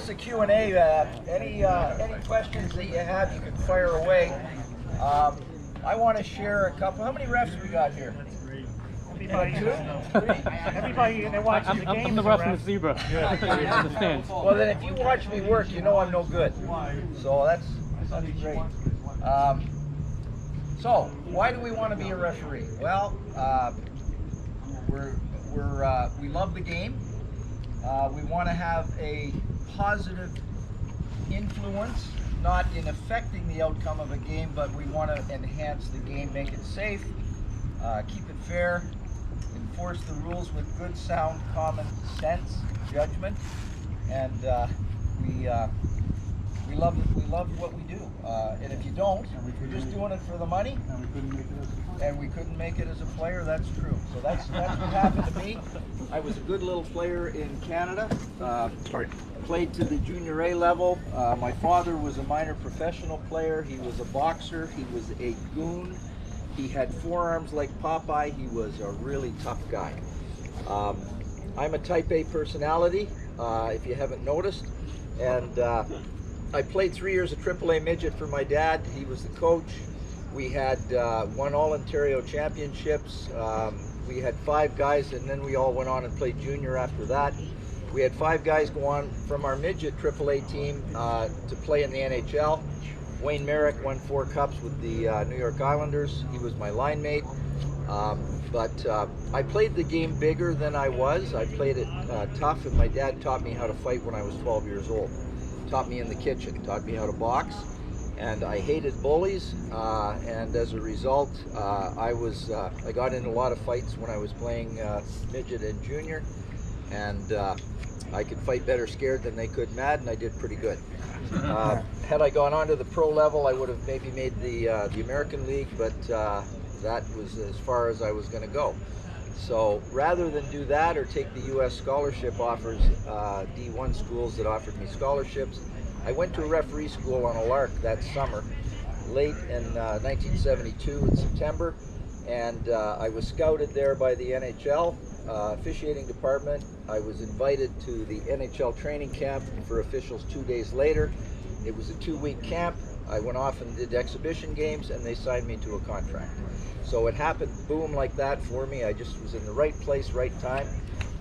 is the Q&A. Any questions that you have, you can fire away. I want to share a couple. How many refs we got here? Everybody that watches the game. I'm the ref from the zebra. The stands. Well, then if you watch me work, you know I'm no good. So that's great. So why do we want to be a referee? Well, we love the game. We want to have a positive influence, not in affecting the outcome of a game, but we want to enhance the game, make it safe, keep it fair, enforce the rules with good, sound, common sense, judgment, and we love what we do. And if you don't, you're just doing it for the money, and we couldn't make it as a player. That's true. So that's what happened to me. I was a good little player in Canada. Played to the junior A level. My father was a minor professional player. He was a boxer. He was a goon. He had forearms like Popeye. He was a really tough guy. I'm a type A personality, if you haven't noticed. And I played 3 years of AAA midget for my dad. He was the coach. We had won all Ontario championships. We had 5 guys, and then we all went on and played junior after that. We had 5 guys go on from our midget AAA team to play in the NHL. Wayne Merrick won 4 cups with the New York Islanders. He was my line mate. But I played the game bigger than I was. I played it tough, and my dad taught me how to fight when I was 12 years old. Taught me in the kitchen, taught me how to box, and I hated bullies, and as a result, I got in a lot of fights when I was playing midget and junior, and I could fight better scared than they could mad, and I did pretty good. Had I gone on to the pro level, I would have maybe made the American League, but that was as far as I was going to go. So rather than do that or take the U.S. scholarship offers, D1 schools that offered me scholarships, I went to a referee school on a lark that summer, late in 1972 in September, and I was scouted there by the NHL officiating department. I was invited to the NHL training camp for officials 2 days later. It was a 2-week camp. I went off and did exhibition games, and they signed me to a contract. So it happened, boom, like that for me. I just was in the right place, right time.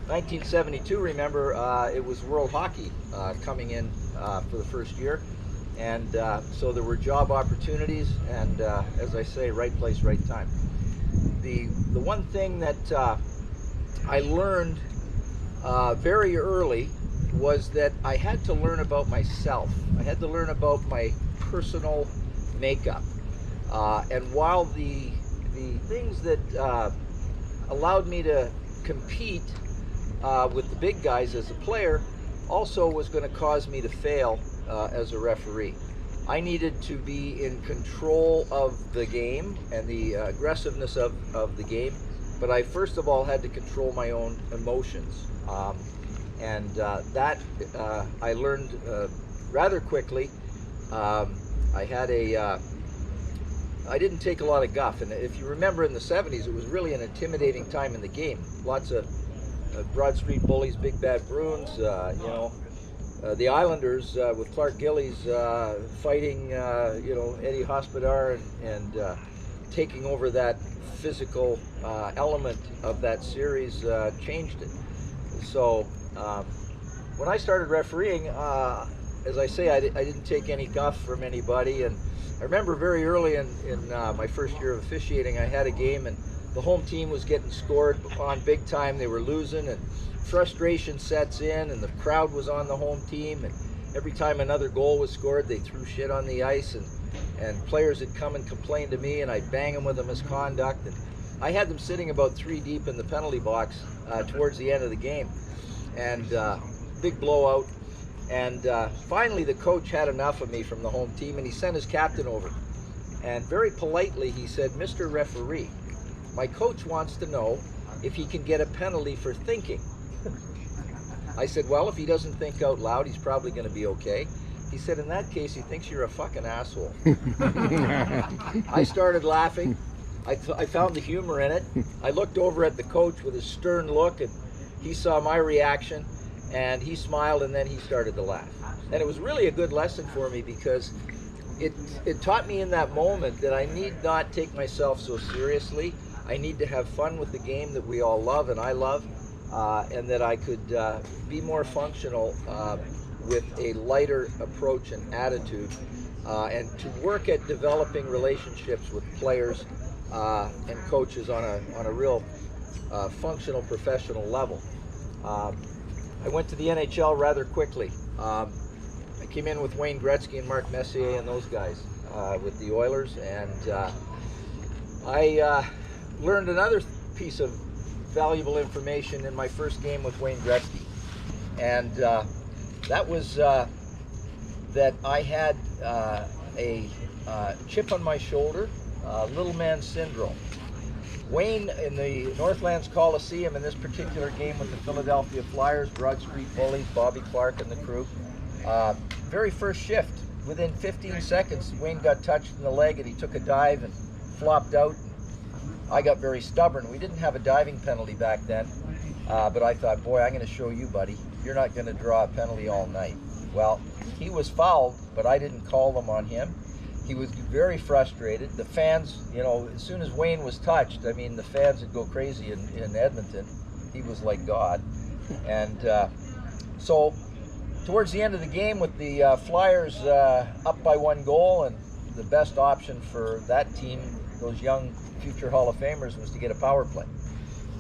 1972, remember, it was World Hockey coming in for the first year. And so there were job opportunities, and as I say, right place, right time. The one thing that I learned very early was that I had to learn about myself. I had to learn about my personal makeup. And while the things that allowed me to compete with the big guys as a player also was going to cause me to fail as a referee. I needed to be in control of the game and the aggressiveness of the game, but I first of all had to control my own emotions. And that I learned rather quickly. I didn't take a lot of guff, and if you remember in the 70s, it was really an intimidating time in the game. Lots of Broad Street bullies, big bad Bruins, the Islanders with Clark Gillies fighting, Eddie Hospodar and taking over that physical element of that series changed it. So when I started refereeing, as I say, I didn't take any guff from anybody, and I remember very early in my first year of officiating, I had a game and the home team was getting scored on big time. They were losing, and frustration sets in, and the crowd was on the home team, and every time another goal was scored, they threw shit on the ice, and players had come and complained to me, and I'd bang them with a misconduct, and I had them sitting about 3 deep in the penalty box towards the end of the game, and big blowout. And finally the coach had enough of me from the home team, and he sent his captain over, and very politely he said, "Mr. Referee, my coach wants to know if he can get a penalty for thinking." I said, "Well, if he doesn't think out loud, he's probably going to be okay." He said, "In that case, he thinks you're a fucking asshole." I started laughing. I found the humor in it. I looked over at the coach with a stern look, and he saw my reaction. And he smiled, and then he started to laugh. And it was really a good lesson for me, because it taught me in that moment that I need not take myself so seriously. I need to have fun with the game that we all love and I love, and that I could be more functional with a lighter approach and attitude, and to work at developing relationships with players and coaches on a real functional professional level. I went to the NHL rather quickly. I came in with Wayne Gretzky and Mark Messier and those guys with the Oilers, and I learned another piece of valuable information in my first game with Wayne Gretzky, and that was that I had a chip on my shoulder, little man syndrome. Wayne, in the Northlands Coliseum in this particular game with the Philadelphia Flyers, Broad Street Bullies, Bobby Clark and the crew, very first shift, within 15 seconds, Wayne got touched in the leg and he took a dive and flopped out. I got very stubborn. We didn't have a diving penalty back then, but I thought, boy, I'm going to show you, buddy. You're not going to draw a penalty all night. Well, he was fouled, but I didn't call them on him. He was very frustrated. The fans, you know, as soon as Wayne was touched, I mean, the fans would go crazy in Edmonton. He was like God. And so towards the end of the game, with the Flyers up by 1 goal, and the best option for that team, those young future Hall of Famers, was to get a power play.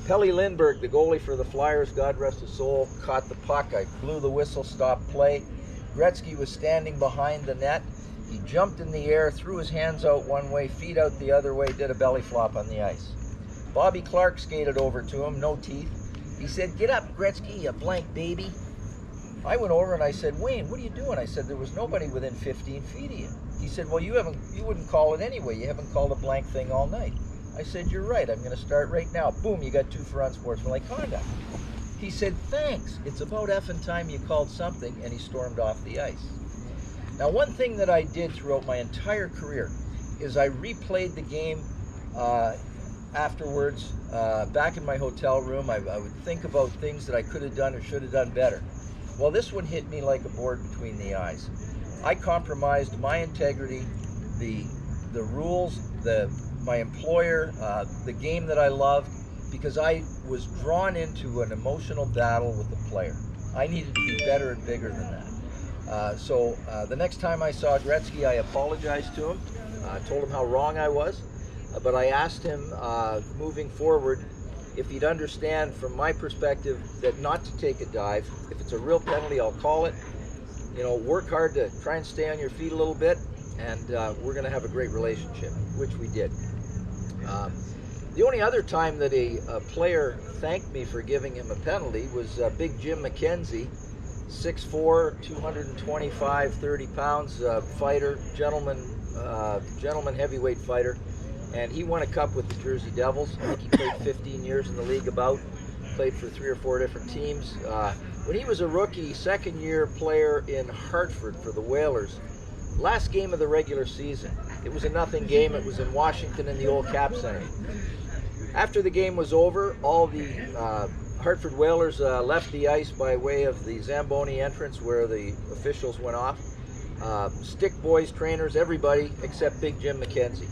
Pelle Lindbergh, the goalie for the Flyers, God rest his soul, caught the puck. I blew the whistle, stopped play. Gretzky was standing behind the net. He jumped in the air, threw his hands out one way, feet out the other way, did a belly flop on the ice. Bobby Clark skated over to him, no teeth. He said, "Get up, Gretzky, you blank baby." I went over and I said, "Wayne, what are you doing?" I said, "There was nobody within 15 feet of you." He said, "Well, you wouldn't call it anyway. You haven't called a blank thing all night." I said, "You're right. I'm going to start right now." Boom, you got 2 for unsportsmanlike conduct. He said, "Thanks. It's about effing time you called something," and he stormed off the ice. Now, one thing that I did throughout my entire career is I replayed the game afterwards back in my hotel room. I would think about things that I could have done or should have done better. Well, this one hit me like a board between the eyes. I compromised my integrity, the rules, my employer, the game that I loved, because I was drawn into an emotional battle with the player. I needed to be better and bigger than that. So the next time I saw Gretzky, I apologized to him, told him how wrong I was, but I asked him moving forward if he'd understand from my perspective that not to take a dive. If it's a real penalty, I'll call it. You know, work hard to try and stay on your feet a little bit, and we're going to have a great relationship, which we did. The only other time that a player thanked me for giving him a penalty was Big Jim McKenzie, 6'4", 225, 30 pounds, fighter, gentleman heavyweight fighter, and he won a cup with the Jersey Devils. I think he played 15 years in the league played for 3 or 4 different teams. When he was a rookie, second-year player in Hartford for the Whalers, last game of the regular season, it was a nothing game. It was in Washington in the old Cap Center. After the game was over, all the Hartford Whalers left the ice by way of the Zamboni entrance where the officials went off. Stick boys, trainers, everybody except Big Jim McKenzie.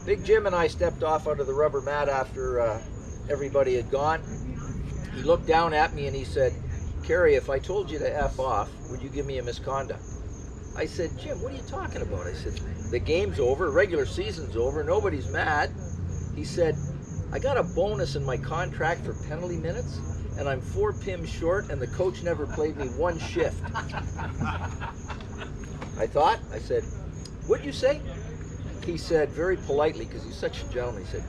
Big Jim and I stepped off onto the rubber mat after everybody had gone. He looked down at me and he said, "Kerry, if I told you to F off, would you give me a misconduct?" I said, "Jim, what are you talking about?" I said, "The game's over, regular season's over, nobody's mad." He said, "I got a bonus in my contract for penalty minutes, and I'm 4 PIMs short, and the coach never played me 1 shift." I said, "What'd you say?" He said, very politely, because he's such a gentleman, he said,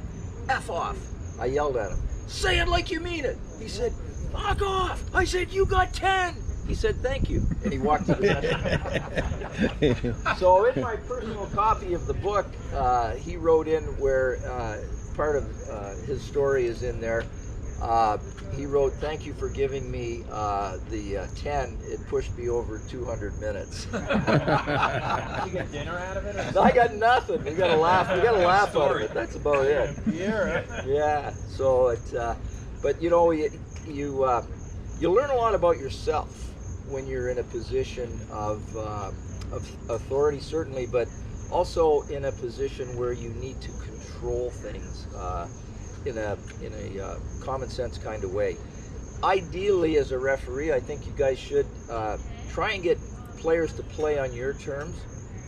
"F off." I yelled at him, "Say it like you mean it." He said, "Fuck off." I said, "You got 10. He said, "Thank you," and he walked to the message. So in my personal copy of the book, he wrote in where part of his story is in there. He wrote, "Thank you for giving me the 10. It pushed me over 200 minutes." Did you get dinner out of it? I got nothing. We got to laugh. We got to laugh out of it. That's about it. Yeah, right. Yeah. So it, but you know, you learn a lot about yourself when you're in a position of authority, certainly, but also in a position where you need to control things in a common sense kind of way. Ideally, as a referee, I think you guys should try and get players to play on your terms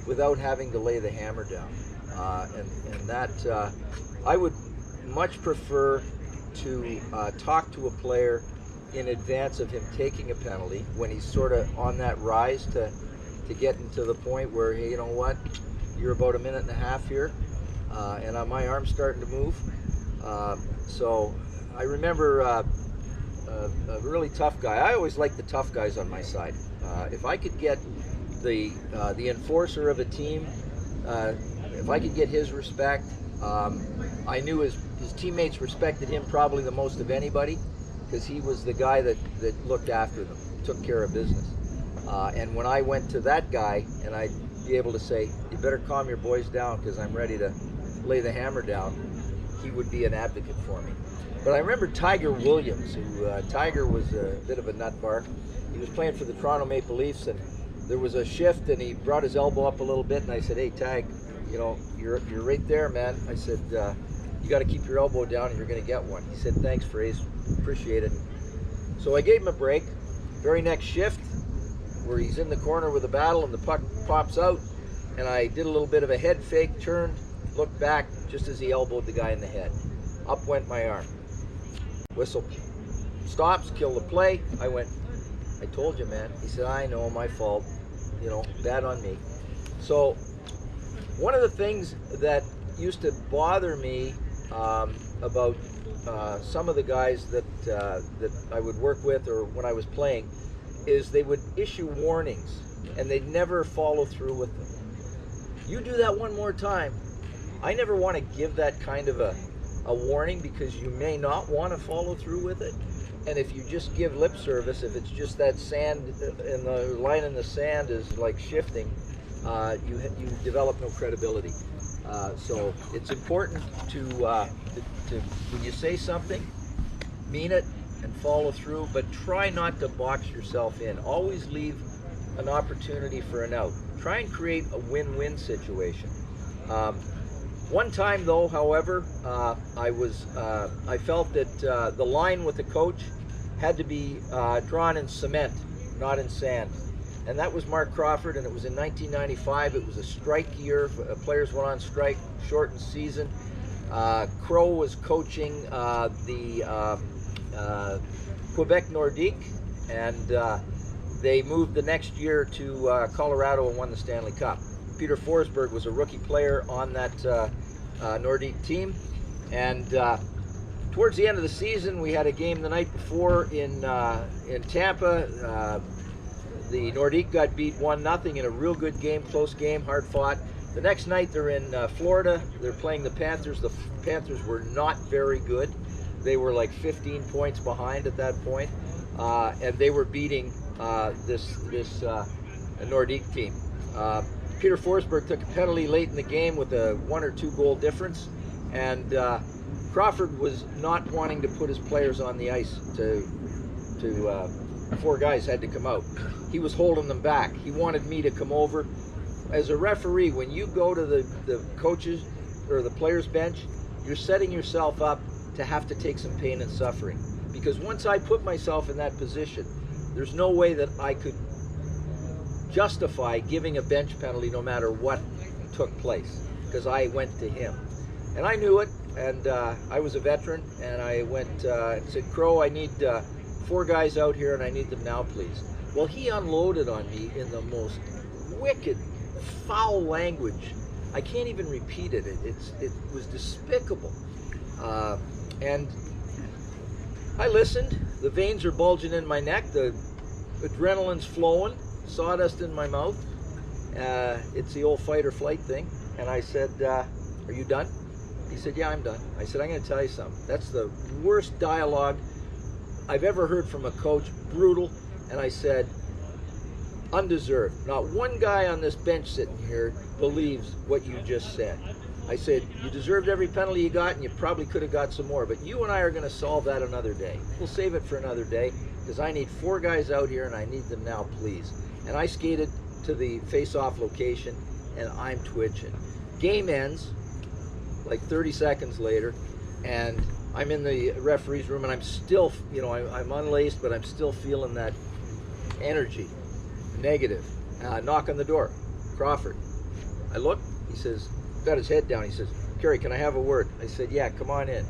without having to lay the hammer down. And that I would much prefer to talk to a player in advance of him taking a penalty when he's sort of on that rise to getting to the point where, hey, you know what, you're about a minute and a half here, and my arm's starting to move. So I remember a really tough guy. I always like the tough guys on my side. If I could get the enforcer of a team, if I could get his respect, I knew his teammates respected him probably the most of anybody, because he was the guy that looked after them, took care of business. And when I went to that guy, and I'd be able to say, you better calm your boys down because I'm ready to lay the hammer down, he would be an advocate for me. But I remember Tiger Williams, who Tiger was a bit of a nutbar. He was playing for the Toronto Maple Leafs, and there was a shift, and he brought his elbow up a little bit, and I said, hey, Tig, you know, you're right there, man. I said, you got to keep your elbow down and you're going to get one. He said, thanks, Fraser, appreciate it. So I gave him a break. Very next shift, where he's in the corner with a battle and the puck pops out, and I did a little bit of a head fake, turned, looked back just as he elbowed the guy in the head. Up went my arm. Whistle stops, kill the play. I went, I told you, man. He said, I know, my fault. You know, bad on me. So one of the things that used to bother me about some of the guys that I would work with or when I was playing is they would issue warnings and they'd never follow through with them. You do that one more time. I never want to give that kind of a warning, because you may not want to follow through with it. And if you just give lip service, if it's just that sand and the line in the sand is like shifting, you develop no credibility. So it's important to when you say something, mean it and follow through, but try not to box yourself in. Always leave an opportunity for an out. Try and create a win-win situation. One time though, however, I felt that the line with the coach had to be drawn in cement, not in sand. And that was Mark Crawford, and it was in 1995. It was a strike year. Players went on strike, shortened season. Crow was coaching the Quebec Nordique, and they moved the next year to Colorado and won the Stanley Cup. Peter Forsberg was a rookie player on that Nordique team, and towards the end of the season, we had a game the night before in Tampa. The Nordique got beat 1-0 in a real good game, close game, hard fought. The next night they're in Florida. They're playing the Panthers. The Panthers were not very good. They were like 15 points behind at that point, and they were beating this Nordique team. Peter Forsberg took a penalty late in the game with a 1 or 2 goal difference, and Crawford was not wanting to put his players on the ice. 4 guys had to come out. He was holding them back. He wanted me to come over. As a referee, when you go to the coaches or the players bench, you're setting yourself up to have to take some pain and suffering. Because once I put myself in that position, there's no way that I could justify giving a bench penalty no matter what took place, because I went to him. And I knew it, and I was a veteran, and I went and said, Crow, I need 4 guys out here, and I need them now, please. Well, he unloaded on me in the most wicked, foul language. I can't even repeat it. It was despicable. And I listened. The veins are bulging in my neck. The adrenaline's flowing. Sawdust in my mouth. It's the old fight or flight thing. And I said, are you done? He said, yeah, I'm done. I said, I'm going to tell you something. That's the worst dialogue I've ever heard from a coach. Brutal. And I said, undeserved. Not one guy on this bench sitting here believes what you just said. I said, you deserved every penalty you got, and you probably could have got some more, but you and I are going to solve that another day. We'll save it for another day. because I need 4 guys out here and I need them now, please. And I skated to the face-off location and I'm twitching. Game ends like 30 seconds later, and I'm in the referee's room and I'm still, you know, I'm unlaced, but I'm still feeling that energy, negative. Knock on the door, Crawford. I look, he says, got his head down, he says, Kerry, can I have a word? I said, yeah, come on in.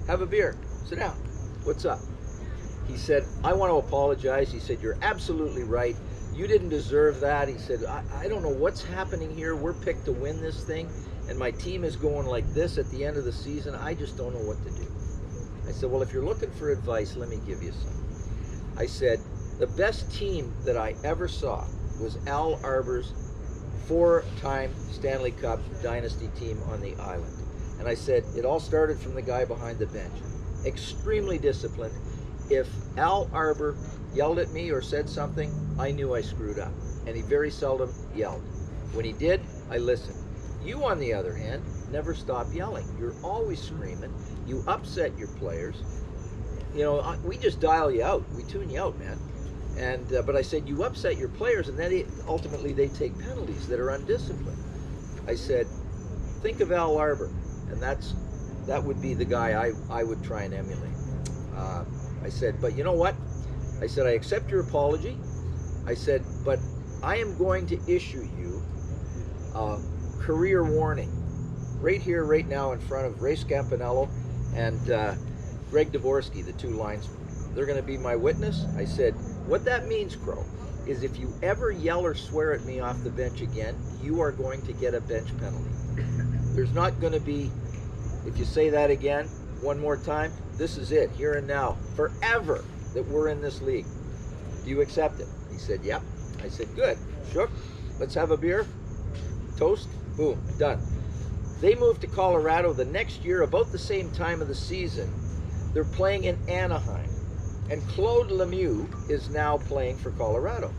Have a beer, sit down. What's up? He said, I want to apologize. He said, you're absolutely right. You didn't deserve that. He said, I don't know what's happening here. We're picked to win this thing, and my team is going like this at the end of the season. I just don't know what to do. I said, well, if you're looking for advice, let me give you some. I said, the best team that I ever saw was Al Arbor's 4-time Stanley Cup dynasty team on the island. And I said, it all started from the guy behind the bench. Extremely disciplined. If Al Arbor yelled at me or said something, I knew I screwed up. And he very seldom yelled. When he did, I listened. You, on the other hand, never stop yelling. You're always screaming. You upset your players. You know, we just dial you out. We tune you out, man. And but I said, you upset your players, and then ultimately they take penalties that are undisciplined. I said, think of Al Arbor, and that would be the guy I would try and emulate. I said, but you know what? I said, I accept your apology. I said, but I am going to issue you a career warning right here, right now, in front of Ray Scampanello and Greg Dvorsky, the 2 linesmen. They're going to be my witness. I said, what that means, Crow, is if you ever yell or swear at me off the bench again, you are going to get a bench penalty. There's not going to be, if you say that again, one more time, this is it, here and now, forever, that we're in this league. Do you accept it? He said, yep. I said, good. Shook. Let's have a beer. Toast. Boom. Done. They moved to Colorado the next year, about the same time of the season. They're playing in Anaheim. And Claude Lemieux is now playing for Colorado.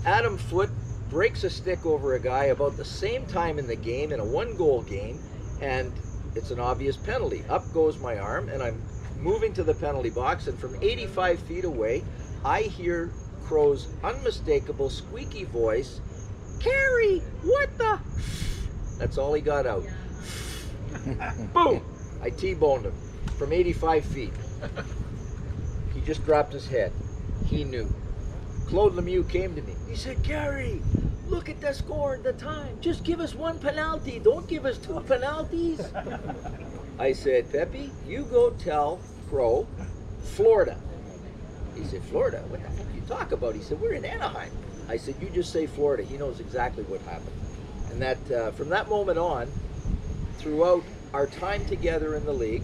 Adam Foote breaks a stick over a guy about the same time in the game, in a 1-goal game, and it's an obvious penalty. Up goes my arm, and I'm moving to the penalty box, and from 85 feet away, I hear Crow's unmistakable squeaky voice, Kerry, what the? That's all he got out. Boom! I T-boned him from 85 feet. He just dropped his head. He knew. Claude Lemieux came to me. He said, Kerry, look at the score, the time. Just give us 1 penalty. Don't give us 2 penalties. I said, Pepe, you go tell Crow, Florida. He said, Florida? What the heck are you talking about? He said, we're in Anaheim. I said, you just say Florida. He knows exactly what happened. And that from that moment on, throughout our time together in the league,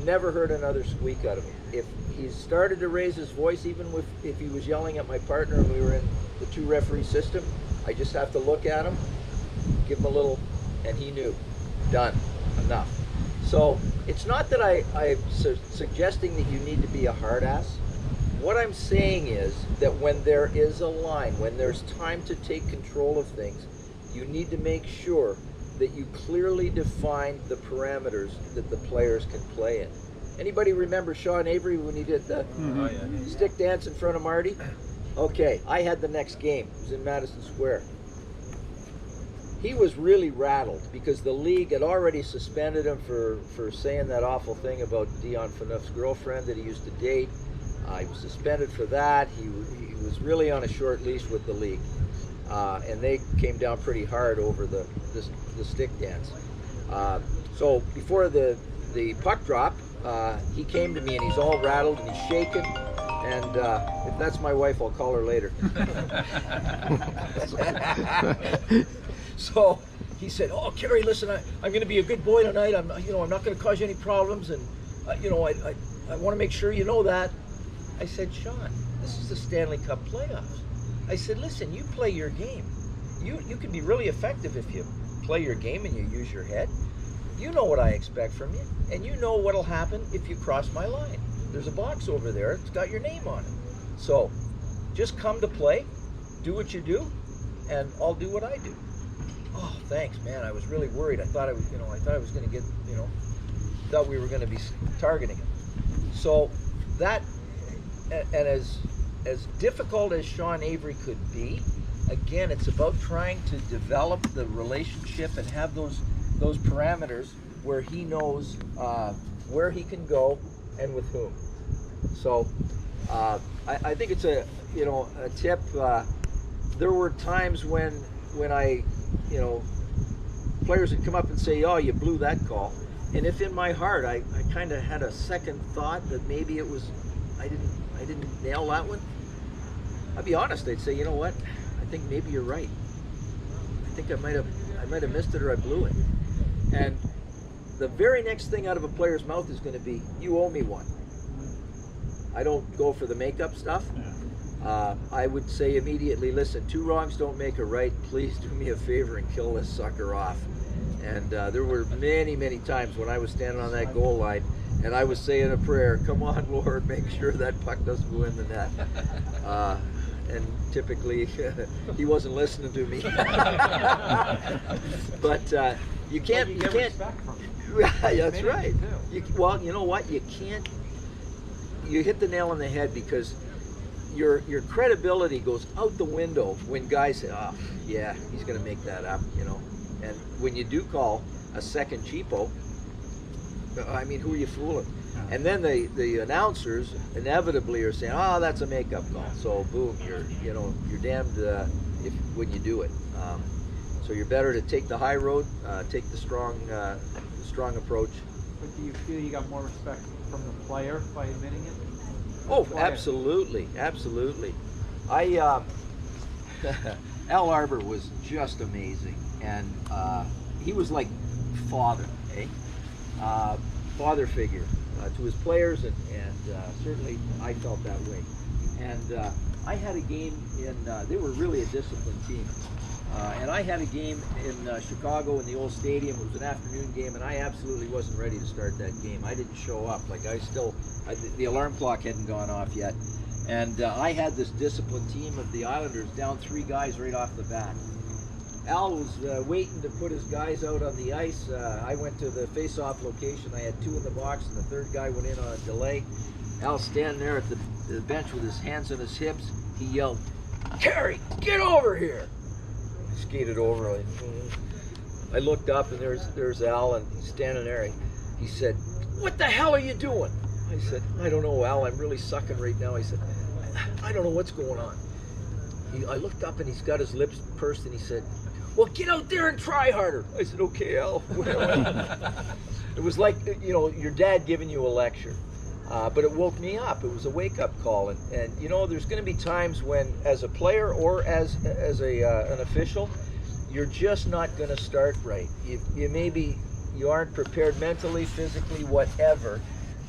never heard another squeak out of him. If he started to raise his voice, even if he was yelling at my partner and we were in the 2-referee system, I just have to look at him, give him a little, and he knew. Done. Enough. So it's not that I'm suggesting that you need to be a hard ass. What I'm saying is that when there is a line, when there's time to take control of things, you need to make sure that you clearly define the parameters that the players can play in. Anybody remember Sean Avery when he did the stick dance in front of Marty? Okay, I had the next game. It was in Madison Square. He was really rattled because the league had already suspended him for saying that awful thing about Dion Phaneuf's girlfriend that he used to date. He was suspended for that. He was really on a short leash with the league. And they came down pretty hard over the stick dance. So before the puck drop, he came to me and he's all rattled and he's shaking. And if that's my wife, I'll call her later. So he said, "Oh, Kerry, listen, I'm going to be a good boy tonight. I'm not going to cause you any problems, and I want to make sure you know that." I said, "Sean, this is the Stanley Cup playoffs." I said, "Listen, you play your game. You can be really effective if you play your game and you use your head. You know what I expect from you, and you know what'll happen if you cross my line. There's a box over there. It's got your name on it. So just come to play, do what you do, and I'll do what I do." Oh, thanks, man. I was really worried. I thought I was going to get, thought we were going to be targeting him. So that and as difficult as Sean Avery could be, again, it's about trying to develop the relationship and have those parameters where he knows where he can go and with whom. So I think it's a tip. There were times when I, players would come up and say, "Oh, you blew that call," and if in my heart I kind of had a second thought that maybe it was I didn't nail that one, I'd be honest. I'd say, you know what? I think maybe you're right. I think I might have missed it or I blew it. And the very next thing out of a player's mouth is going to be, "You owe me one." I don't go for the makeup stuff. I would say immediately, "Listen, 2 wrongs don't make a right. Please do me a favor and kill this sucker off." And there were many, many times when I was standing on that goal line and I was saying a prayer, "Come on, Lord, make sure that puck doesn't go in the net." And typically he wasn't listening to me. But you can't. Respect from him. That's right. Well, you know what? You can't. You hit the nail on the head, because your credibility goes out the window when guys say, "Oh, yeah, he's going to make that up," And when you do call a second cheapo, I mean, who are you fooling? And then the announcers inevitably are saying, "Oh, that's a makeup call." So boom, you're damned when you do it. So you're better to take the high road, take the strong approach. But do you feel you got more respect from the player by admitting it? Oh, absolutely. Al Arbor was just amazing, and he was like father, father figure to his players, and certainly I felt that way. And I had a game they were really a disciplined team. And I had a game in Chicago in the old stadium. It was an afternoon game, and I absolutely wasn't ready to start that game. I didn't show up. The alarm clock hadn't gone off yet. And I had this disciplined team of the Islanders down 3 guys right off the bat. Al was waiting to put his guys out on the ice. I went to the face-off location. I had 2 in the box, and the 3rd guy went in on a delay. Al standing there at the bench with his hands on his hips. He yelled, "Kerry, get over here!" Skated over. I looked up, and there's Al, and he's standing there. He said, "What the hell are you doing?" I said, "I don't know, Al. I'm really sucking right now." He said, "I don't know what's going on." I looked up, and he's got his lips pursed, and he said, "Well, get out there and try harder." I said, "Okay, Al." It was like your dad giving you a lecture. But it woke me up. It was a wake-up call, and there's going to be times when, as a player or as an official, you're just not going to start right. You aren't prepared mentally, physically, whatever.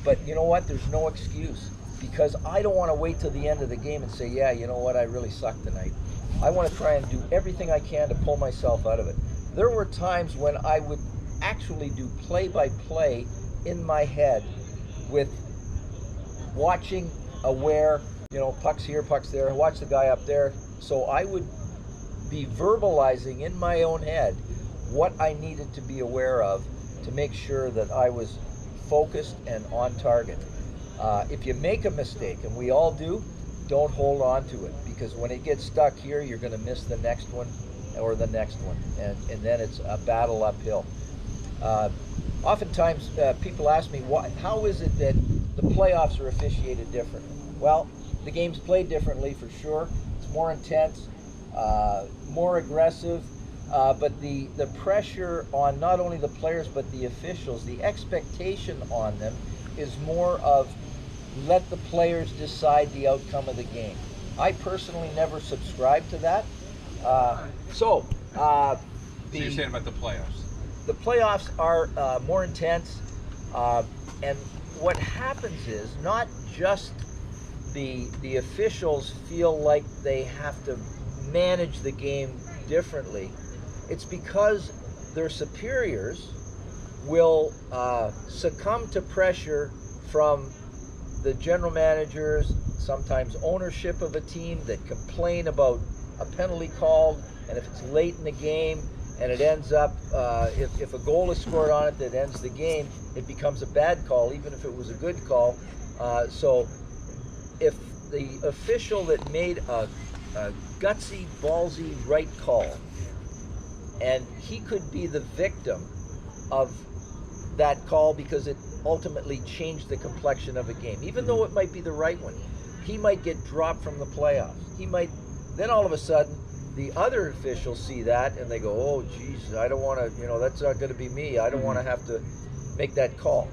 But you know what? There's no excuse, because I don't want to wait till the end of the game and say, "Yeah, you know what? I really sucked tonight." I want to try and do everything I can to pull myself out of it. There were times when I would actually do play-by-play in my head with watching, aware, pucks here, pucks there, watch the guy up there. So I would be verbalizing in my own head what I needed to be aware of to make sure that I was focused and on target. If you make a mistake, and we all do, don't hold on to it, because when it gets stuck here, you're going to miss the next one or the next one, and then it's a battle uphill. Oftentimes people ask me, how is it that the playoffs are officiated different? Well, the game's played differently for sure. It's more intense, more aggressive, but the pressure on not only the players but the officials, the expectation on them is more of, let the players decide the outcome of the game. I personally never subscribe to that. So you're saying about the playoffs? The playoffs are more intense, and what happens is not just the officials feel like they have to manage the game differently. It's because their superiors will succumb to pressure from the general managers, sometimes ownership of a team, that complain about a penalty called, and if it's late in the game and it ends up, if a goal is scored on it that ends the game, it becomes a bad call, even if it was a good call. So if the official that made a gutsy, ballsy right call, and he could be the victim of that call because it ultimately changed the complexion of a game, even though it might be the right one, he might get dropped from the playoffs. He might, then all of a sudden, the other officials see that and they go, oh, geez, I don't want to, that's not going to be me. I don't want to have to make that call.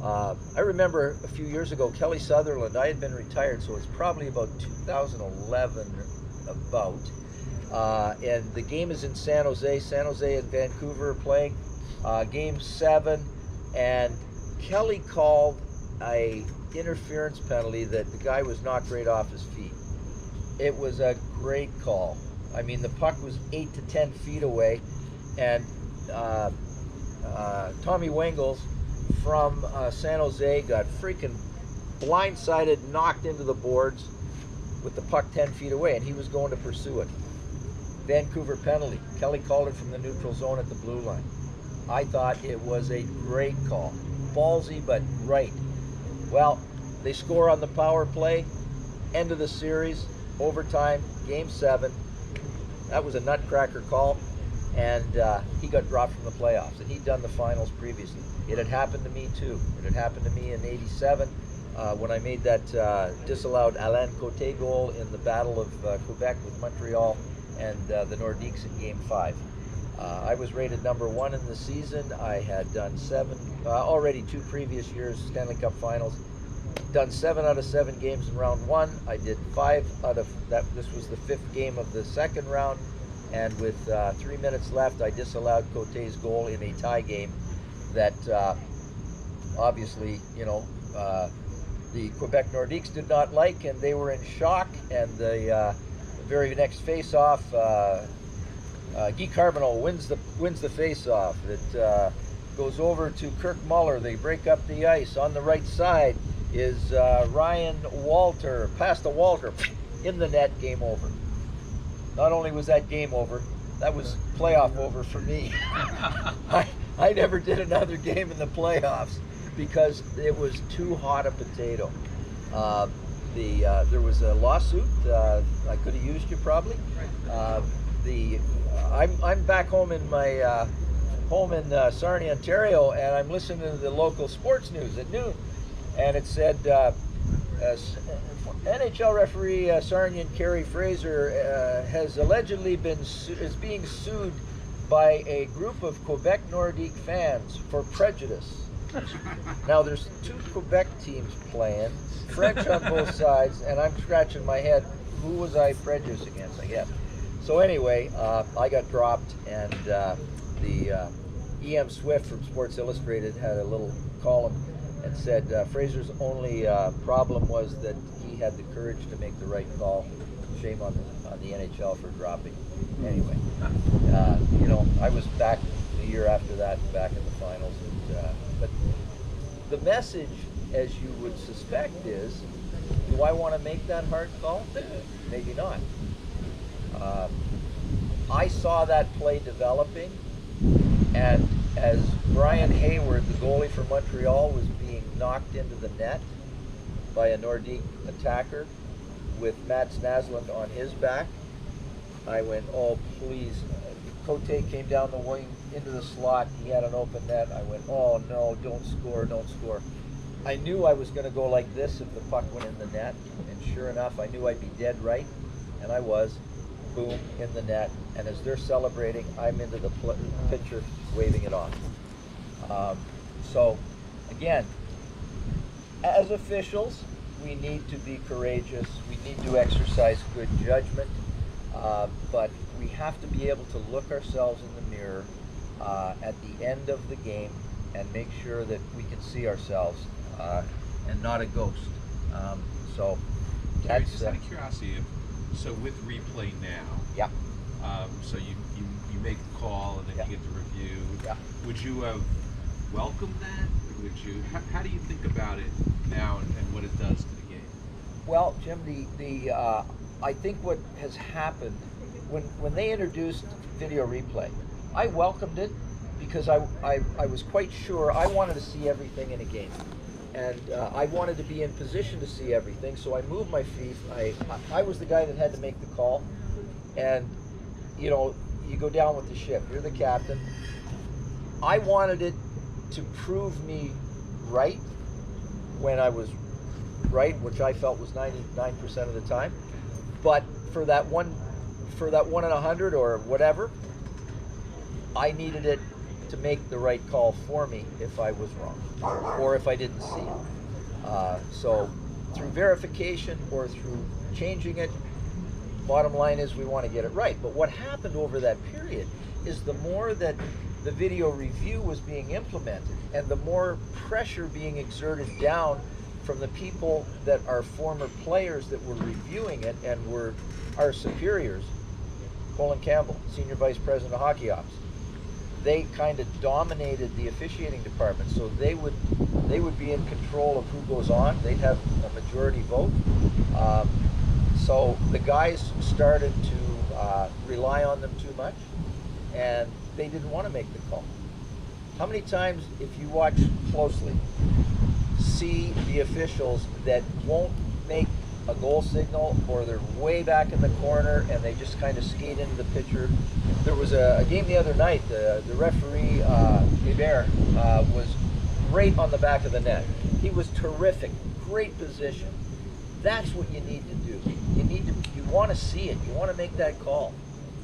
I remember a few years ago, Kelly Sutherland, I had been retired, so it's probably about 2011 and the game is in San Jose and Vancouver are playing game 7, and Kelly called a interference penalty that the guy was knocked right off his feet. It was a great call. I mean, the puck was 8 to 10 feet away, and Tommy Wengels from San Jose got freaking blindsided, knocked into the boards with the puck 10 feet away, and he was going to pursue it. Vancouver penalty. Kelly called it from the neutral zone at the blue line. I thought it was a great call. Ballsy, but right. Well, they score on the power play, end of the series, overtime, game 7. That was a nutcracker call, and he got dropped from the playoffs, and he'd done the finals previously. It had happened to me too. It had happened to me in '87 when I made that disallowed Alain Côté goal in the Battle of Quebec with Montreal and the Nordiques in game 5. I was rated #1 in the season. I had done 7, already 2 previous years, Stanley Cup Finals. Done 7 out of 7 games in round 1. I did 5 out of that. This was the 5th game of the second round, and with 3 minutes left, I disallowed Côté's goal in a tie game that obviously, the Quebec Nordiques did not like, and they were in shock. And the very next face-off, Guy Carbonneau wins the face-off. It goes over to Kirk Muller. They break up the ice. On the right side is Ryan Walter. Pass to Walter. In the net, game over. Not only was that game over, that was playoff over for me. I never did another game in the playoffs because it was too hot a potato. There was a lawsuit. I could have used you probably. I'm back home in my home in Sarnia, Ontario, and I'm listening to the local sports news at noon, and it said NHL referee Sarnian Kerry Fraser has allegedly is being sued by a group of Quebec Nordique fans for prejudice. Now there's 2 Quebec teams playing, French on both sides, and I'm scratching my head. Who was I prejudiced against, I guess? So anyway, I got dropped, and the E.M. Swift from Sports Illustrated had a little column and said Fraser's only problem was that he had the courage to make the right call. Shame on the NHL for dropping. Anyway, I was back the year after that, back in the finals. But the message, as you would suspect, is, do I want to make that hard call? Maybe not. I saw that play developing, and as Brian Hayward, the goalie for Montreal, was being knocked into the net by a Nordique attacker with Mats Naslund on his back, I went, oh please. Côté came down the wing into the slot. He had an open net. I went, oh no, don't score, don't score. I knew I was going to go like this if the puck went in the net, and sure enough, I knew I'd be dead right, and I was. Boom, in the net, and as they're celebrating, I'm into the picture waving it off. So again, as officials, we need to be courageous. We need to exercise good judgment, but we have to be able to look ourselves in the mirror at the end of the game and make sure that we can see ourselves and not a ghost. So Kerry, that's just out of curiosity, so with replay now, yeah. So you make the call and then you get the review. Yeah. Would you have welcomed that? Would you? How do you think about it now and what it does to the game? Well, Jim, I think what has happened when they introduced video replay, I welcomed it because I was quite sure I wanted to see everything in a game, And I wanted to be in position to see everything, so I moved my feet. I was the guy that had to make the call. And, you know, you go down with the ship. You're the captain. I wanted it to prove me right when I was right, which I felt was 99% of the time. But for that one in 100 or whatever, I needed it to make the right call for me if I was wrong or if I didn't see it. So through verification or through changing it, bottom line is we want to get it right. But what happened over that period is the more that the video review was being implemented and the more pressure being exerted down from the people that are former players that were reviewing it and were our superiors, Colin Campbell, Senior Vice President of Hockey Ops, they kind of dominated the officiating department. So they would be in control of who goes on. They'd have a majority vote. So the guys started to rely on them too much, and they didn't want to make the call. How many times, if you watch closely, see the officials that won't make a goal signal, or they're way back in the corner and they just kind of skate into the pitcher? There was a game the other night, the referee, Hébert, was right on the back of the net. He was terrific, great position. That's what you need to do. You want to see it, you want to make that call.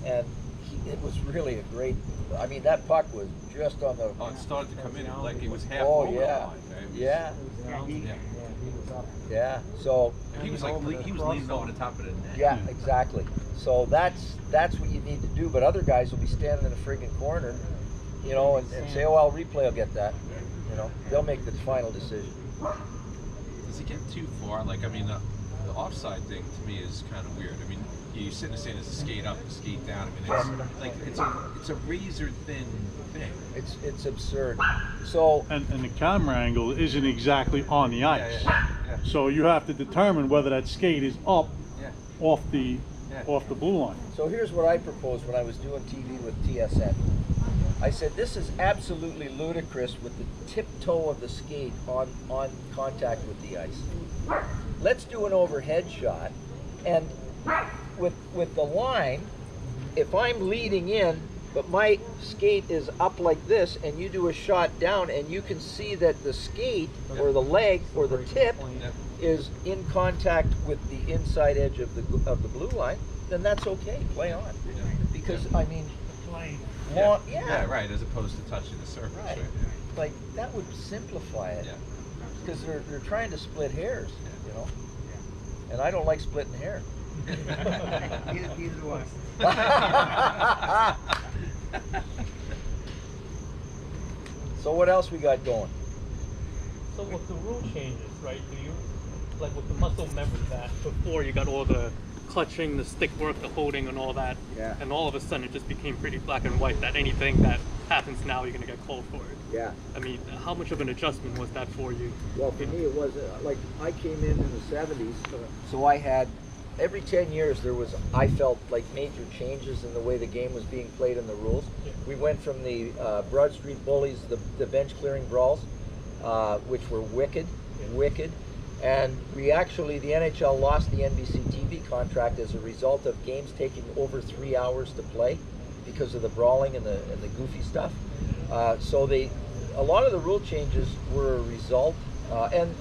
And it was really a great, I mean, that puck was just on the... Oh, it started to come in like it was half Oh, over yeah. the line. Right? Yeah. Yeah. Yeah, so... He was like, he was leaning over the top of the net. Yeah, exactly. So that's what you need to do, but other guys will be standing in the friggin' corner, you know, and say, oh, well, replay will get that. You know, they'll make the final decision. Does it get too far? Like, I mean, the offside thing to me is kind of weird. I mean, you're sitting there saying it's a skate up, a skate down. I mean, it's like it's a razor thin thing. It's absurd. So And the camera angle isn't exactly on the ice. Yeah. So you have to determine whether that skate is up Yeah. off the blue line. So here's what I proposed when I was doing TV with TSN. I said, this is absolutely ludicrous with the tiptoe of the skate on contact with the ice. Let's do an overhead shot, and with the line, if I'm leading in, but my skate is up like this, and you do a shot down, and you can see that the skate, or the leg, or the tip, is in contact with the inside edge of the blue line, then that's okay, play on. Because, I mean, Yeah, right, as opposed to touching the surface. Right. Like, that would simplify it. Yeah. Because they're trying to split hairs, you know? And I don't like splitting hair. Neither do I. So what else we got going? So with the rule changes, right, do you, like with the muscle memory that before you got all the clutching, the stick work, the holding and all that, Yeah. and all of a sudden it just became pretty black and white that anything that happens now you're going to get called for it. Yeah. I mean, how much of an adjustment was that for you? Well, for me, it was like I came in the 70s, so I had every 10 years there was, I felt like major changes in the way the game was being played and the rules. Yeah. We went from the Broad Street Bullies, the bench clearing brawls, which were wicked, and we actually, the NHL lost the NBC TV contract as a result of games taking over 3 hours to play because of the brawling and the goofy stuff. So a lot of the rule changes were a result, and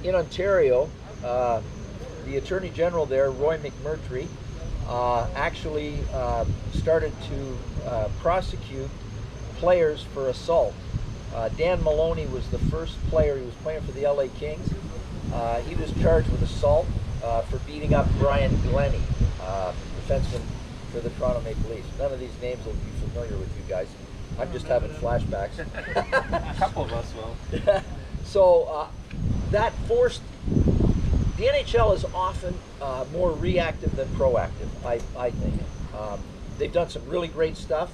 in Ontario, the Attorney General there, Roy McMurtry, actually started to prosecute players for assault. Dan Maloney was the first player. He was playing for the LA Kings. He was charged with assault for beating up Brian Glennie, defenseman for the Toronto Maple Leafs. None of these names will be familiar with you guys. I'm just having flashbacks. A couple of us will. So that forced, the NHL is often more reactive than proactive, I think. They've done some really great stuff,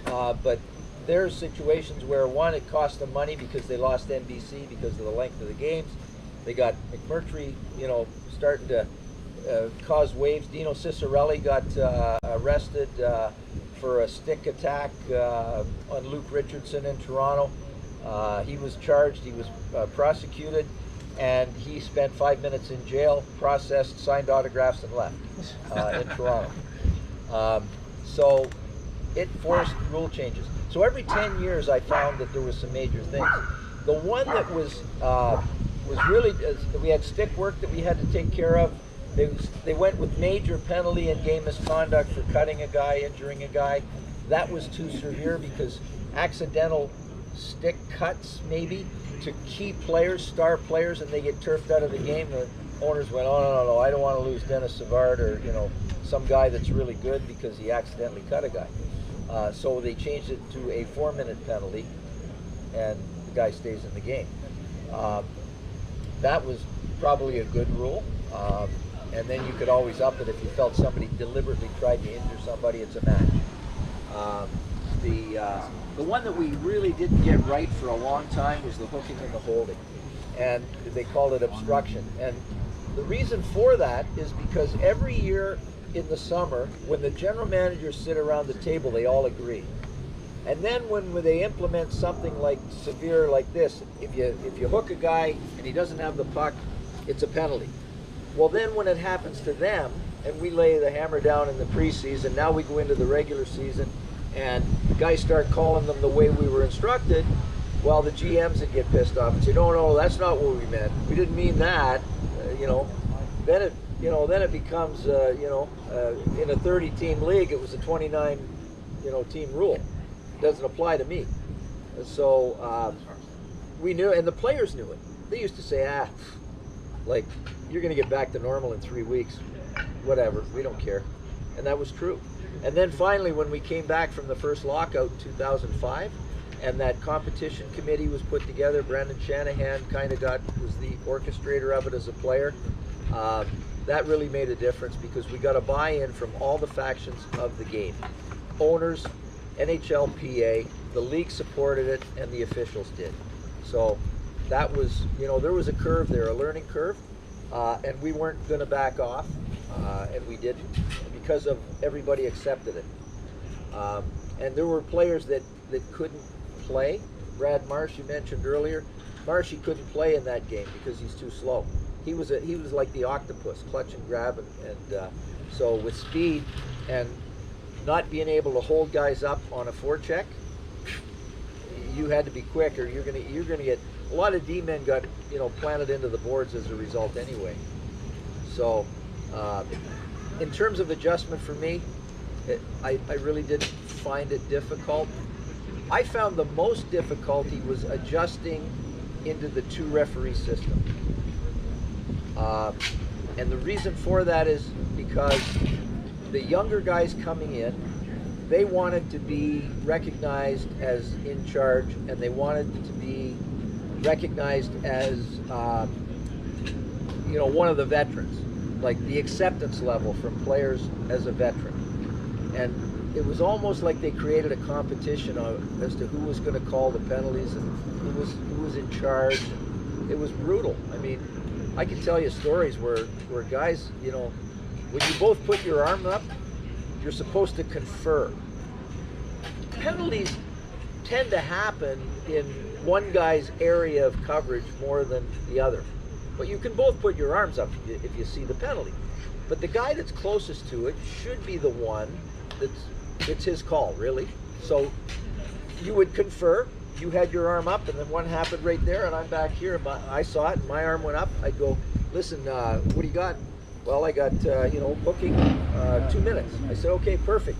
but there's situations where, one, it cost them money because they lost NBC because of the length of the games. They got McMurtry, you know, starting to cause waves. Dino Ciccarelli got arrested for a stick attack on Luke Richardson in Toronto. He was charged, he was prosecuted, and he spent 5 minutes in jail, processed, signed autographs, and left in Toronto. So it forced rule changes. So every 10 years I found that there was some major things. The one that was really, we had stick work that we had to take care of. They went with major penalty and game misconduct for cutting a guy, injuring a guy. That was too severe because accidental stick cuts, maybe, to key players, star players, and they get turfed out of the game. The owners went, oh, no, I don't want to lose Dennis Savard or, you know, some guy that's really good because he accidentally cut a guy. So they changed it to a 4-minute penalty, and the guy stays in the game. That was probably a good rule. And then you could always up it if you felt somebody deliberately tried to injure somebody. It's a match. The one that we really didn't get right for a long time was the hooking and the holding, and they called it obstruction. And the reason for that is because every year in the summer, when the general managers sit around the table, they all agree. And then when they implement something like severe like this, if you hook a guy and he doesn't have the puck, it's a penalty. Well, then when it happens to them, and we lay the hammer down in the preseason, now we go into the regular season, and the guys start calling them the way we were instructed, well, the GMs would get pissed off and say, no, that's not what we meant. We didn't mean that. Then it becomes, in a 30-team league, it was a 29, team rule. It doesn't apply to me. So we knew, and the players knew it. They used to say, like, you're going to get back to normal in 3 weeks. Whatever, we don't care. And that was true. And then finally, when we came back from the first lockout in 2005, and that competition committee was put together, Brendan Shanahan was the orchestrator of it as a player. That really made a difference because we got a buy-in from all the factions of the game. Owners, NHLPA, the league supported it, and the officials did. So that was, there was a curve there, a learning curve, and we weren't going to back off, and we didn't, because of everybody accepted it. And there were players that couldn't play. Brad Marsh, you mentioned earlier. Marshy couldn't play in that game because he's too slow. He was like the octopus, clutch and grab, and so with speed and not being able to hold guys up on a forecheck, you had to be quick, or you're gonna get a lot of D-men got planted into the boards as a result anyway. So in terms of adjustment for me, I really didn't find it difficult. I found the most difficulty was adjusting into the 2-referee system. And the reason for that is because the younger guys coming in, they wanted to be recognized as in charge, and they wanted to be recognized as one of the veterans, like the acceptance level from players as a veteran. And it was almost like they created a competition as to who was going to call the penalties and who was in charge. It was brutal. I mean, I can tell you stories where guys, when you both put your arm up, you're supposed to confer. Penalties tend to happen in one guy's area of coverage more than the other. But you can both put your arms up if you see the penalty. But the guy that's closest to it should be the one it's his call, really. So you would confer. You had your arm up, and then one happened right there, and I'm back here. I saw it, and my arm went up. I'd go, listen, what do you got? Well, I got, booking 2 minutes. I said, okay, perfect.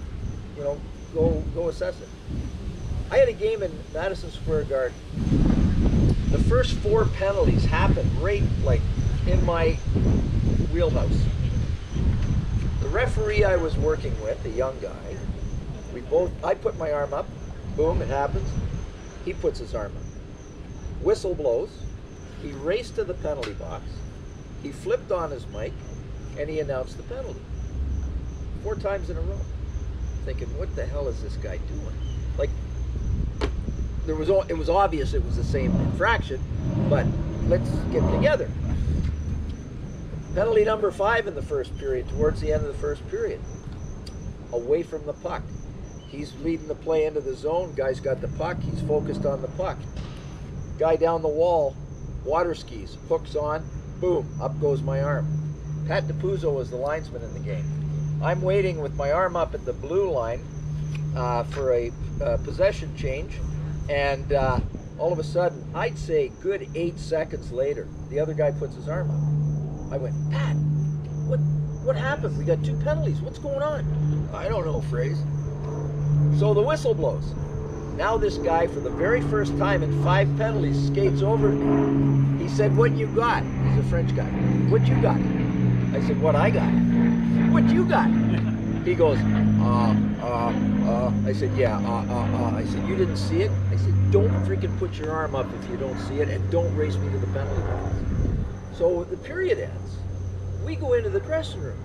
Go assess it. I had a game in Madison Square Garden. The first 4 penalties happened right, like, in my wheelhouse. The referee I was working with, a young guy, I put my arm up, boom, it happens. He puts his arm up. Whistle blows. He raced to the penalty box. He flipped on his mic, and he announced the penalty. 4 times in a row. Thinking, what the hell is this guy doing? Like, it was obvious it was the same infraction, but let's get together. Penalty number 5 in the first period, towards the end of the first period. Away from the puck. He's leading the play into the zone. Guy's got the puck. He's focused on the puck. Guy down the wall, water skis, hooks on, boom, up goes my arm. Pat DiPuzzo was the linesman in the game. I'm waiting with my arm up at the blue line for a possession change, and all of a sudden, I'd say good 8 seconds later, the other guy puts his arm up. I went, Pat, what happened? We got 2 penalties. What's going on? I don't know, Fraser. So the whistle blows. Now this guy, for the very first time in 5 penalties, skates over to me. He said, what you got? He's a French guy. What you got? I said, what I got? What you got? He goes, I said, yeah, I said, you didn't see it? I said, don't freaking put your arm up if you don't see it, and don't race me to the penalty box. So the period ends. We go into the dressing room.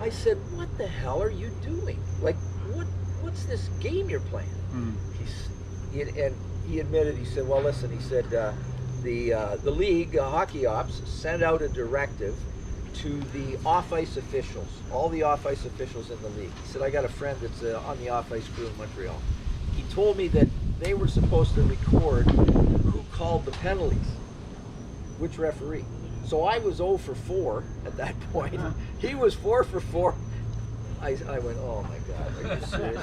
I said, what the hell are you doing? Like, what's this game you're playing? And he admitted, he said, well, listen, he said, the league, hockey ops, sent out a directive to the off-ice officials, all the off-ice officials in the league. He said, I got a friend that's on the off-ice crew in Montreal. He told me that they were supposed to record who called the penalties, which referee. So I was 0 for 4 at that point. He was 4 for 4. I went, oh my God, are you serious?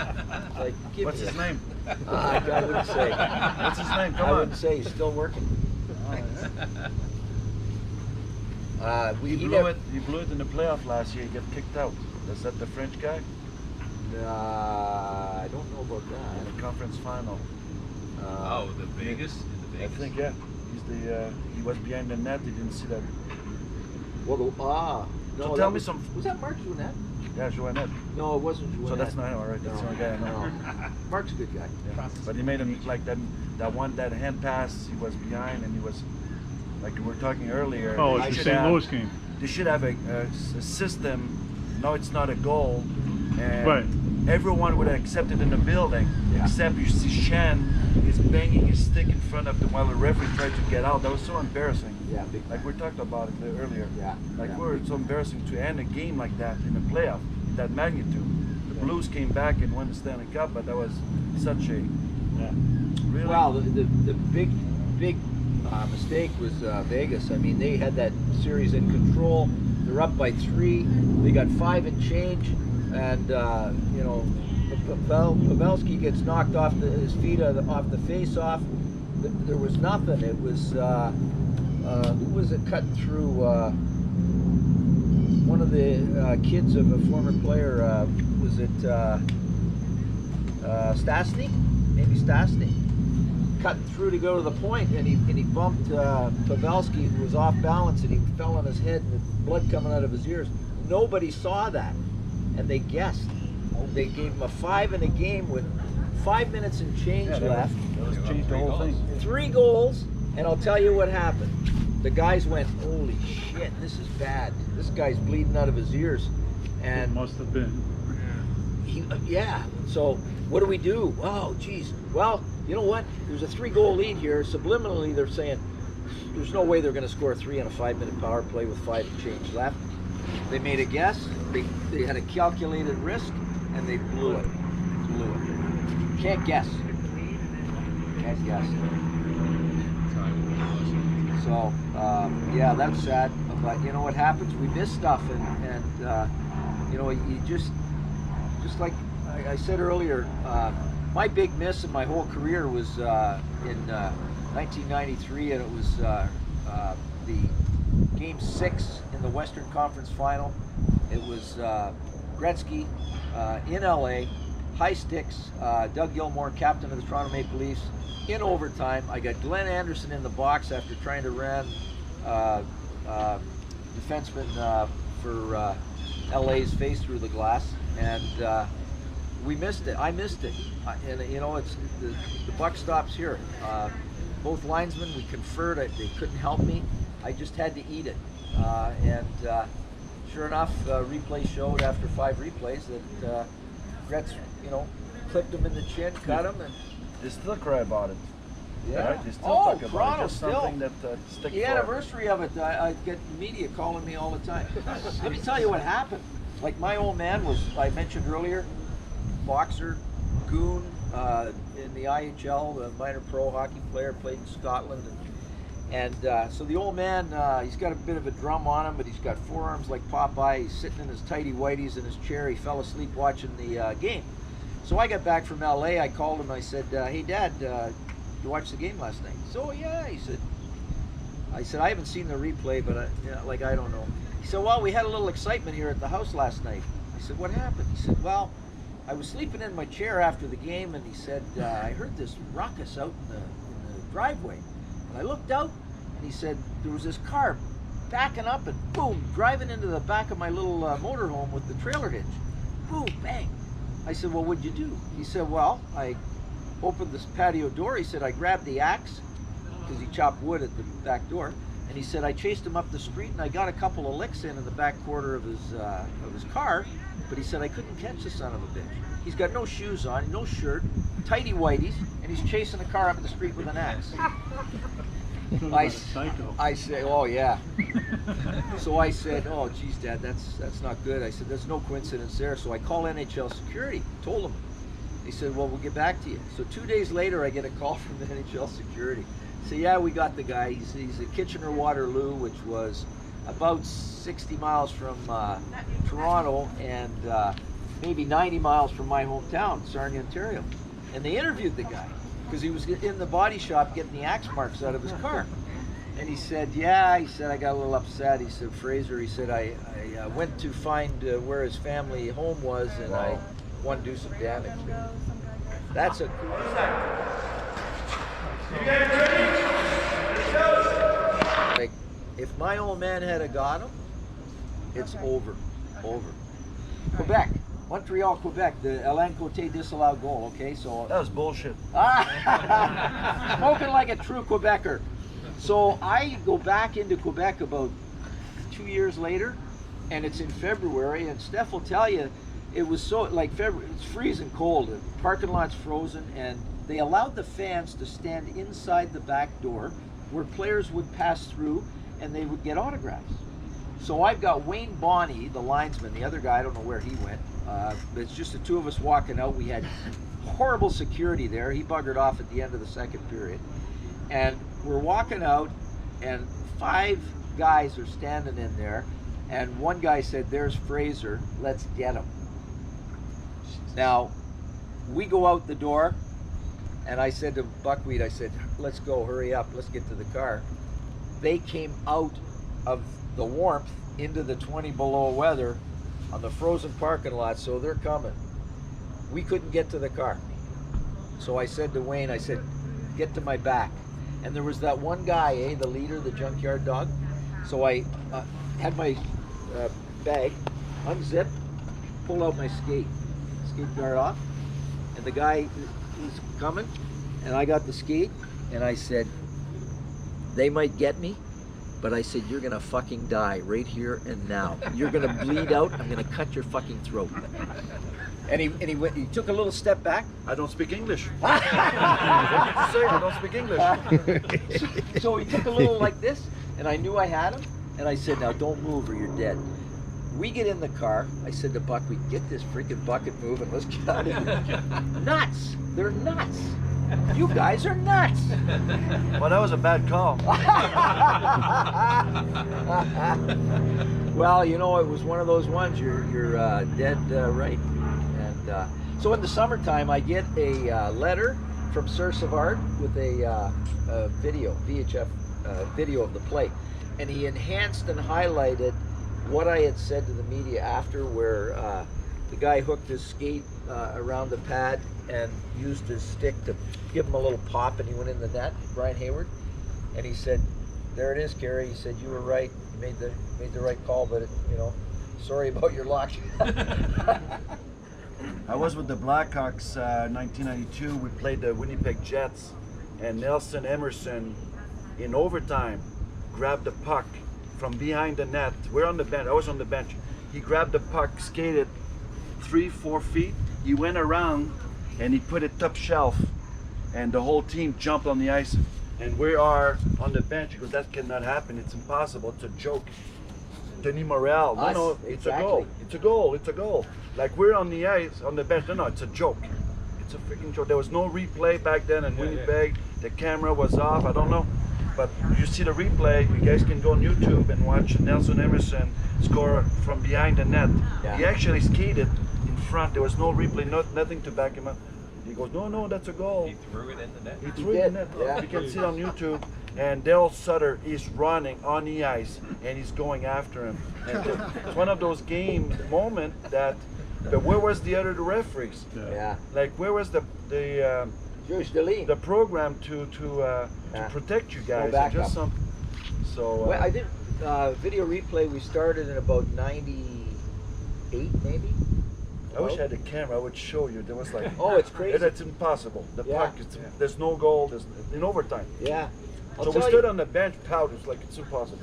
Like, What's his name? I wouldn't say. What's his name? Come I on. wouldn't say. He's still working. He blew it in the playoff last year. He got kicked out. Is that the French guy? I don't know about In that. the conference final. Oh, the Vegas? In the I Vegas? think, yeah. He was behind the net. He didn't see that. Well, no. So that tell me was, some. Was that Mark Jouinette? Yeah, Jouinette. No, it wasn't Jouinette. So that's not him, all right. That's the only guy I know. No. Mark's a good guy. Yeah. But he made him like that hand pass. He was behind, and he was like we were talking earlier. Oh, they it's the should St. have- Louis game. They should have a system. No, it's not a goal. And Right. everyone would have accepted in the building, Yeah. except you see Shan is banging his stick in front of the while the referee tried to get out. That was so embarrassing. Yeah, big Like we talked about it earlier. Yeah. Like yeah. we're so embarrassing to end a game like that in a playoff, that magnitude. The Blues came back and won the Stanley Cup, but that was such a really. Well, the big mistake was Vegas. I mean, they had that series in control. They're up by 3. They got 5 and change, and you know, Pavelski gets knocked off his feet off the face-off. There was nothing. It was who was it cutting through? One of the kids of a former player. Was it Stastny? Maybe Stastny. Cutting through to go to the point, and he bumped Pavelski, who was off balance, and he fell on his head, and blood coming out of his ears. Nobody saw that, and they guessed. They gave him a 5 in a game with 5 minutes and change left. That was changed the whole thing. 3 goals, and I'll tell you what happened. The guys went, holy shit, this is bad. This guy's bleeding out of his ears. It And must have been. yeah, so what do we do? Oh, geez. Well, you know what? There's a 3-goal lead here. Subliminally, they're saying there's no way they're going to score 3 on a 5-minute power play with 5 and change left. They made a guess. They had a calculated risk, and they blew it. Can't guess. Can't guess. So, yeah, that's sad. But you know what happens? We miss stuff, and you know, you just like I said earlier, my big miss in my whole career was in 1993, and it was the Game 6 in the Western Conference Final. It was Gretzky in LA, high sticks, Doug Gilmour, captain of the Toronto Maple Leafs, in overtime. I got Glenn Anderson in the box after trying to ram defenseman for LA's face through the glass, and we missed it. I missed it, and you know, it's the buck stops here. Both linesmen, we conferred. They couldn't help me. I just had to eat it, and sure enough, replay showed after 5 replays that Gretz, you know, clipped him in the chin, cut him, and They still cry about it. yeah. Right? They still Oh, talk about Toronto it. Just still. something that stick The for. anniversary of it, I get media calling me all the time. Let me tell you what happened. Like, my old man was, I mentioned earlier, boxer, goon, in the IHL, a minor pro hockey player, played in Scotland, and And so the old man, he's got a bit of a drum on him, but he's got forearms like Popeye. He's sitting in his tighty whities in his chair. He fell asleep watching the game. So I got back from LA. I called him. I said, "Hey, Dad, you watched the game last night?" So yeah, he said. I said, "I haven't seen the replay, but I don't know." He said, "Well, we had a little excitement here at the house last night." I said, "What happened?" He said, "Well, I was sleeping in my chair after the game, and he said, I heard this ruckus out in the driveway. And I looked out, and he said, there was this car backing up and boom, driving into the back of my little motorhome with the trailer hitch. Boom, bang." I said, "Well, what'd you do?" He said, "Well, I opened this patio door." He said, "I grabbed the axe," because he chopped wood at the back door. And he said, "I chased him up the street and I got a couple of licks in the back quarter of his car." But he said, "I couldn't catch the son of a bitch. He's got no shoes on, no shirt, tighty whities, and he's chasing a car up the street with an axe." I say, "Oh yeah." So I said, "Oh geez, Dad, that's not good." I said, "There's no coincidence there." So I called NHL security, told them. He said, "Well, we'll get back to you." So 2 days later, I get a call from the NHL security. So yeah, we got the guy. He's at Kitchener-Waterloo, which was about 60 miles from Toronto and maybe 90 miles from my hometown, Sarnia, Ontario. And they interviewed the guy because he was in the body shop getting the axe marks out of his car. And he said, "Yeah," he said, "I got a little upset." He said, "Fraser," he said, I went to find where his family home was, and I wanted to do some damage." That's a cool. Like, if my old man had got him, it's over. Quebec, Montreal, Quebec, the Alain Côté disallowed goal. Okay, so That was bullshit. Spoken like a true Quebecer. So I go back into Quebec about 2 years later, and it's in February, and Steph will tell you, it was so, like, February, it's freezing cold, the parking lot's frozen, and they allowed the fans to stand inside the back door where players would pass through and they would get autographs. So I've got Wayne Bonney, the linesman, the other guy, I don't know where he went, but it's just the two of us walking out. We had horrible security there. He buggered off at the end of the second period. And we're walking out, and 5 guys are standing in there, and one guy said, "There's Fraser, let's get him." Now, we go out the door, and I said to Buckwheat, I said, "Let's go, hurry up, let's get to the car." They came out of the warmth into the 20 below weather on the frozen parking lot, so they're coming. We couldn't get to the car. So I said to Wayne, I said, "Get to my back." And there was that one guy, the leader, the junkyard dog. So I had my bag, unzipped, pulled out my skate guard off, and the guy was coming, and I got the skate, and I said, "They might get me, but I said, you're gonna fucking die right here and now. You're gonna bleed out, I'm gonna cut your fucking throat." And he took a little step back. I don't speak English. I don't speak English. So he took a little like this, and I knew I had him, and I said, "Now don't move or you're dead." We get in the car. I said to Buck, "We get this freaking bucket moving. Let's get out of here." Nuts. They're nuts. You guys are nuts. Well, that was a bad call. Well, you know, it was one of those ones. You're dead right. And so in the summertime, I get a letter from Sir Savard with a video, VHF video of the play, and he enhanced and highlighted what I had said to the media after, where the guy hooked his skate around the pad and used his stick to give him a little pop, and he went in the net, Brian Hayward. And he said, "There it is, Kerry." He said, "You were right. You made the right call, but sorry about your luck." I was with the Blackhawks 1992. We played the Winnipeg Jets, and Nelson Emerson in overtime grabbed the puck from behind the net. We're on the bench. I was on the bench. He grabbed the puck, skated 3-4 feet. He went around and he put it top shelf, and the whole team jumped on the ice. And we are on the bench because that cannot happen. It's impossible. It's a joke. Denis Morel. No, it's exactly. A goal. It's a goal. It's a goal. Like, we're on the ice, on the bench. No, it's a joke. It's a freaking joke. There was no replay back then in Winnipeg. The camera was off. I don't know. but you see the replay. You guys can go on YouTube and watch Nelson Emerson score from behind the net. Yeah. He actually skated in front. There was no replay, nothing to back him up. He goes, no, that's a goal. He threw it in the net. He threw it in the net. Yeah. You can see it on YouTube. And Daryl Sutter is running on the ice and he's going after him. And it's one of those game moments that. But where was the other referees? Yeah. Like where was the program to protect you guys? back And just up. so. Well, I did video replay. We started in about 98, maybe. I wish I had a camera. I would show you. There was like. Oh, it's crazy. That's impossible. The Yeah. puck. There's no goal. There's in overtime. Yeah. So we stood on the bench, proud. It's like it's impossible.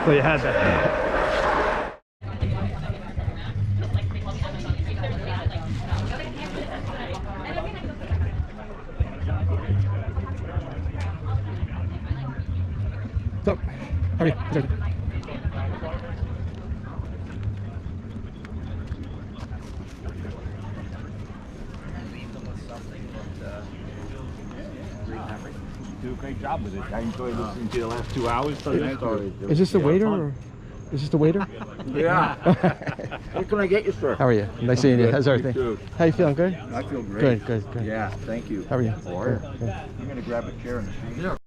So you had that. So, hurry. Sorry. Do a great job with it. I enjoyed listening to you the last 2 hours. Is this the waiter or is this the waiter? Yeah. What can I get you, sir? How are you? Nice seeing you. How's everything? too. How you feeling? Good? I feel great. Good. Yeah, thank you. How are you? How are you? Good. I'm going to grab a chair in the street.